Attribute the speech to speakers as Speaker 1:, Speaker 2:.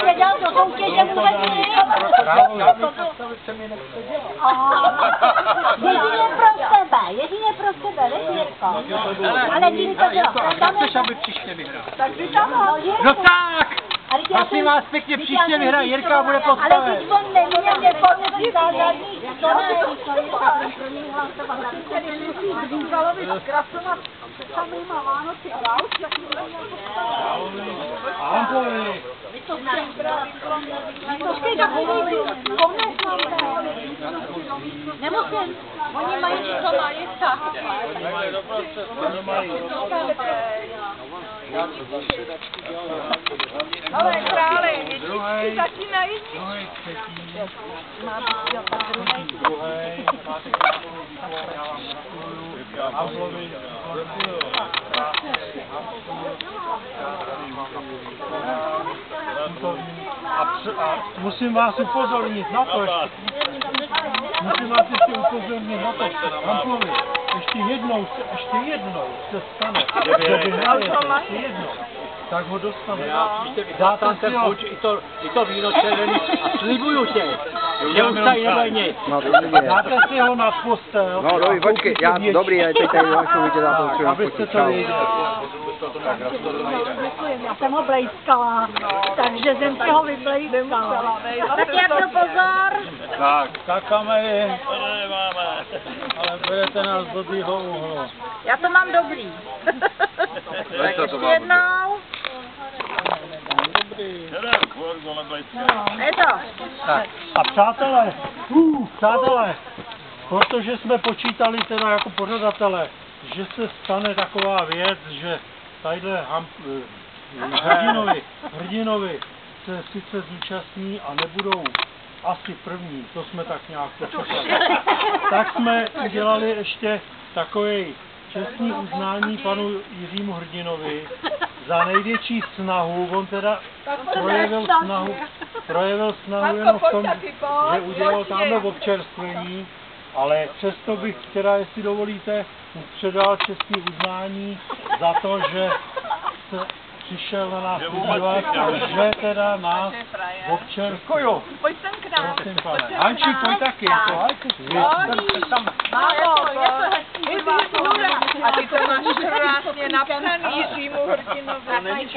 Speaker 1: Věděl do soutěže vůbec nic. Jedině pro sebe, víš, Jirko. Ale kdyby to bylo.
Speaker 2: Jak chceš, aby příště vyhrál?
Speaker 1: Tak by tam no,
Speaker 2: no tak! Prosím vás pěkně, příště vyhraje Jirka a bude postaven.
Speaker 1: Ale teď on neměl neformovat zážadní, to ne, Zvýzalovi zkrasovat samýma Vánoci a Vánoci, tak mi
Speaker 2: Ahoj.
Speaker 1: Počkej, takový konec máme. Nemusím, oni mají co mají tak.
Speaker 3: Ale krále, jedničky začínají.
Speaker 2: A musím vás upozornit na to, musím vás ještě upozornit na to, Hamplovi, ještě jednou se stane, že vyhrajete, ještě jednou, tak ho dostane. Dáte si ho.
Speaker 4: I to víno červený a slibuju tě, že už tady nebude nic.
Speaker 2: Dáte si ho na postel.
Speaker 5: No dobrý, počkej, dobrý, ale teď tady vašu vidět,
Speaker 2: abyste to věděli.
Speaker 1: Já jsem ho blejskala, takže jsem si ho vyblejskala. Tak jak to pozor?
Speaker 2: Tak kamery, ale berete nás do druhého úhlu.
Speaker 1: Já to mám dobrý. Tak ještě jednou. Je to.
Speaker 2: Tak. A přátelé, protože jsme počítali teda jako pořadatelé, že se stane taková věc, že tadyhle hrdinovi se sice zúčastní a nebudou asi první, to jsme tak nějak počítali. Tak jsme udělali ještě takový čestný uznání panu Jiřímu Hrdinovi za největší snahu. On teda projevil snahu jenom v tom, že udělal tamhle občerstvení, ale přesto bych teda, jestli dovolíte, mu předal čestný uznání za to, že se přišel na nás podívat a že teda nás občerstvuje.
Speaker 3: Pojď sem k nám.
Speaker 2: Prosím, pane. Hanči, pojď taky.
Speaker 3: A ty to máš krásně napsaný Jiřímu Hrdinovi.